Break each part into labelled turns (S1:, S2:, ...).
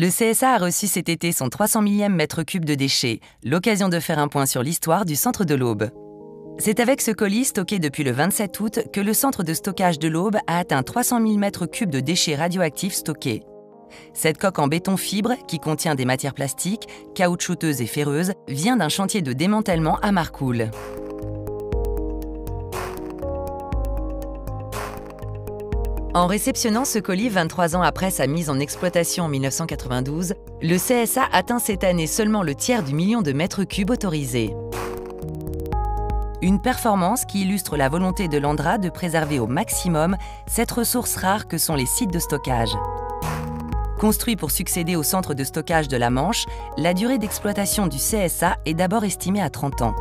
S1: Le CSA a reçu cet été son 300 millième mètre cube de déchets, l'occasion de faire un point sur l'histoire du centre de l'Aube. C'est avec ce colis stocké depuis le 27 août que le centre de stockage de l'Aube a atteint 300 000 mètres cubes de déchets radioactifs stockés. Cette coque en béton fibre, qui contient des matières plastiques, caoutchouteuses et ferreuses, vient d'un chantier de démantèlement à Marcoule. En réceptionnant ce colis 23 ans après sa mise en exploitation en 1992, le CSA atteint cette année seulement le tiers du million de mètres cubes autorisés. Une performance qui illustre la volonté de l'Andra de préserver au maximum cette ressource rare que sont les sites de stockage. Construit pour succéder au centre de stockage de la Manche, la durée d'exploitation du CSA est d'abord estimée à 30 ans.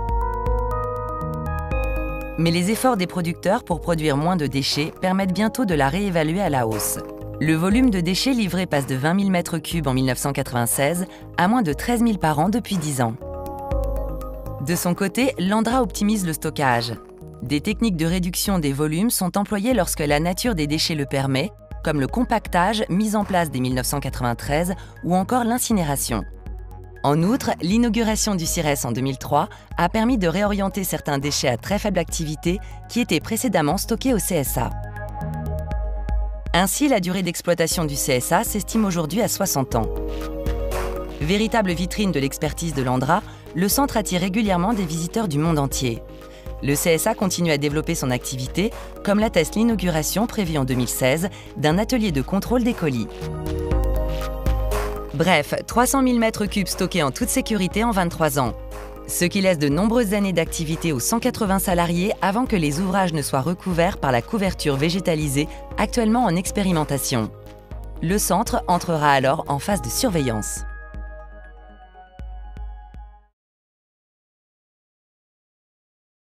S1: Mais les efforts des producteurs pour produire moins de déchets permettent bientôt de la réévaluer à la hausse. Le volume de déchets livrés passe de 20 000 m3 en 1996 à moins de 13 000 par an depuis 10 ans. De son côté, l'Andra optimise le stockage. Des techniques de réduction des volumes sont employées lorsque la nature des déchets le permet, comme le compactage mis en place dès 1993 ou encore l'incinération. En outre, l'inauguration du CIRES en 2003 a permis de réorienter certains déchets à très faible activité qui étaient précédemment stockés au CSA. Ainsi, la durée d'exploitation du CSA s'estime aujourd'hui à 60 ans. Véritable vitrine de l'expertise de l'Andra, le centre attire régulièrement des visiteurs du monde entier. Le CSA continue à développer son activité, comme l'atteste l'inauguration prévue en 2016 d'un atelier de contrôle des colis. Bref, 300 000 m3 stockés en toute sécurité en 23 ans. Ce qui laisse de nombreuses années d'activité aux 180 salariés avant que les ouvrages ne soient recouverts par la couverture végétalisée actuellement en expérimentation. Le centre entrera alors en phase de surveillance.